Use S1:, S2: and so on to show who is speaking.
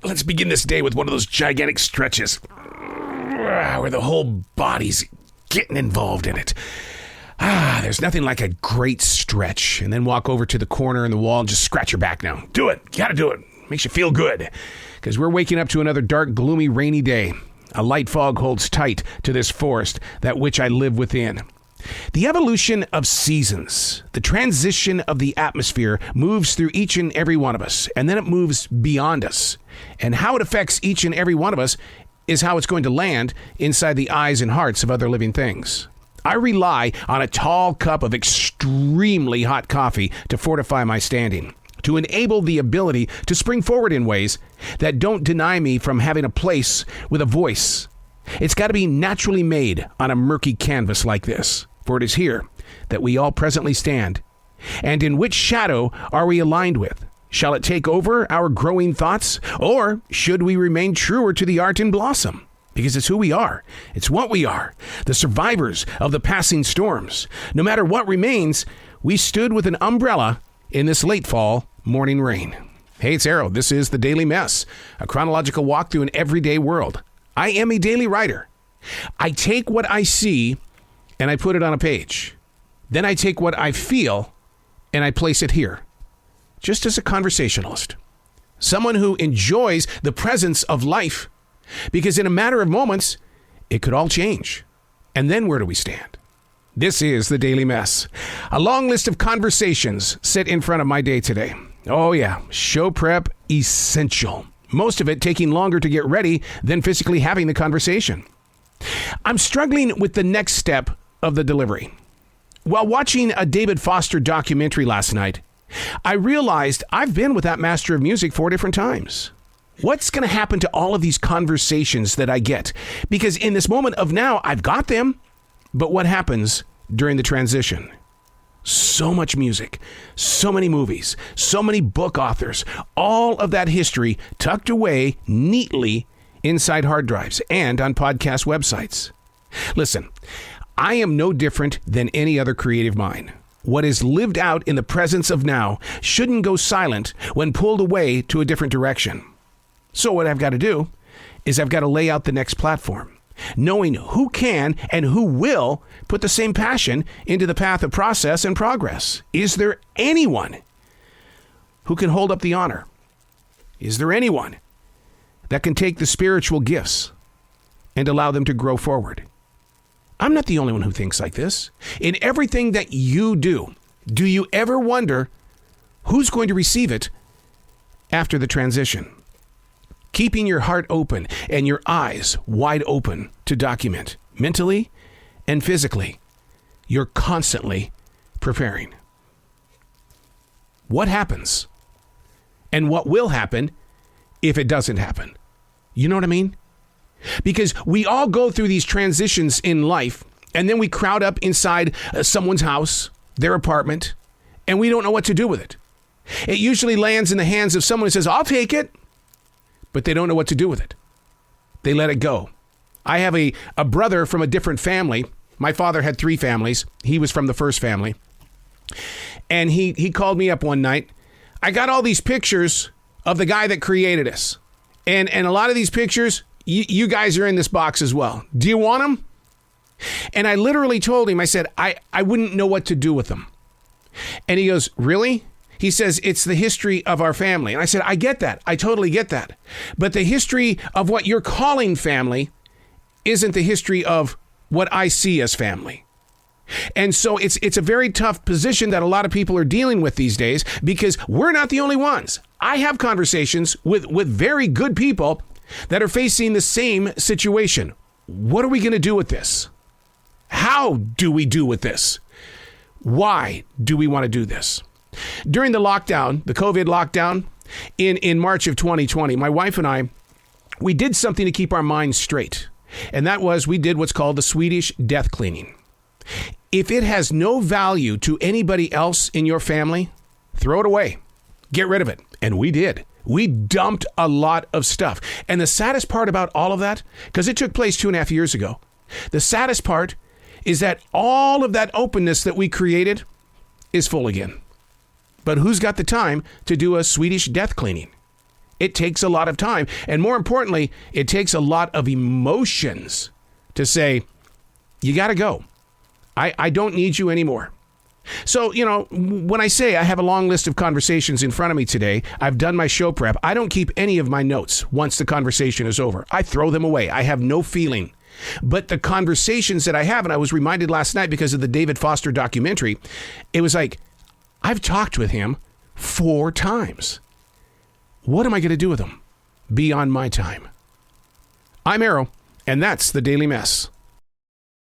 S1: Let's begin this day with one of those gigantic stretches where the whole body's getting involved in it. There's nothing like a great stretch. And then walk over to the corner in the wall and just scratch your back now. Do it. You gotta do it. Makes you feel good. Because we're waking up to another dark, gloomy, rainy day. A light fog holds tight to this forest, that which I live within. The evolution of seasons, the transition of the atmosphere moves through each and every one of us, and then it moves beyond us. And how it affects each and every one of us is how it's going to land inside the eyes and hearts of other living things. I rely on a tall cup of extremely hot coffee to fortify my standing, to enable the ability to spring forward in ways that don't deny me from having a place with a voice. It's got to be naturally made on a murky canvas like this, for it is here that we all presently stand. And in which shadow are we aligned with? Shall it take over our growing thoughts, or should we remain truer to the art and blossom? Because it's who we are. It's what we are. The survivors of the passing storms. No matter what remains, we stood with an umbrella in this late fall morning rain. Hey, it's Arrow. This is The Daily Mess, a chronological walk through an everyday world. I am a daily writer. I take what I see and I put it on a page. Then I take what I feel and I place it here, just as a conversationalist. Someone who enjoys the presence of life, because in a matter of moments, it could all change. And then where do we stand? This is The Daily Mess. A long list of conversations sit in front of my day today. Oh yeah, show prep essential. Most of it taking longer to get ready than physically having the conversation. I'm struggling with the next step of the delivery. While watching a David Foster documentary last night, I realized I've been with that master of music 4 different times. What's going to happen to all of these conversations that I get? Because in this moment of now, I've got them, but what happens during the transition? So much music, so many movies, so many book authors, all of that history tucked away neatly inside hard drives and on podcast websites. Listen, I am no different than any other creative mind. What is lived out in the presence of now shouldn't go silent when pulled away to a different direction. So what I've got to do is I've got to lay out the next platform, knowing who can and who will put the same passion into the path of process and progress. Is there anyone who can hold up the honor? Is there anyone that can take the spiritual gifts and allow them to grow forward? I'm not the only one who thinks like this. In everything that you do you ever wonder who's going to receive it after the transition? Keeping your heart open and your eyes wide open to document mentally and physically. You're constantly preparing. What happens? And what will happen if it doesn't happen? You know what I mean? Because we all go through these transitions in life, and then we crowd up inside someone's house, their apartment, and we don't know what to do with it. It usually lands in the hands of someone who says, I'll take it, but they don't know what to do with it. They let it go. I have a brother from a different family. My father had 3 families. He was from the first family. And he called me up one night. I got all these pictures of the guy that created us. And a lot of these pictures, you guys are in this box as well. Do you want them? And I literally told him, I said, I wouldn't know what to do with them. And he goes, really? He says, it's the history of our family. And I said, I get that. I totally get that. But the history of what you're calling family isn't the history of what I see as family. And so it's a very tough position that a lot of people are dealing with these days, because we're not the only ones. I have conversations with very good people that are facing the same situation. What are we going to do with this? How do we do with this? Why do we want to do this? During the lockdown, the COVID lockdown in March of 2020, my wife and I, we did something to keep our minds straight. And that was, we did what's called the Swedish death cleaning. If it has no value to anybody else in your family, throw it away. Get rid of it. And we did. We dumped a lot of stuff. And the saddest part about all of that, because it took place 2.5 years ago, the saddest part is that all of that openness that we created is full again. But who's got the time to do a Swedish death cleaning? It takes a lot of time. And more importantly, it takes a lot of emotions to say, you got to go. I don't need you anymore. So, when I say I have a long list of conversations in front of me today, I've done my show prep. I don't keep any of my notes once the conversation is over. I throw them away. I have no feeling. But the conversations that I have, and I was reminded last night because of the David Foster documentary, it was like, I've talked with him 4 times. What am I going to do with him beyond my time? I'm Arrow, and that's the Daily Mess.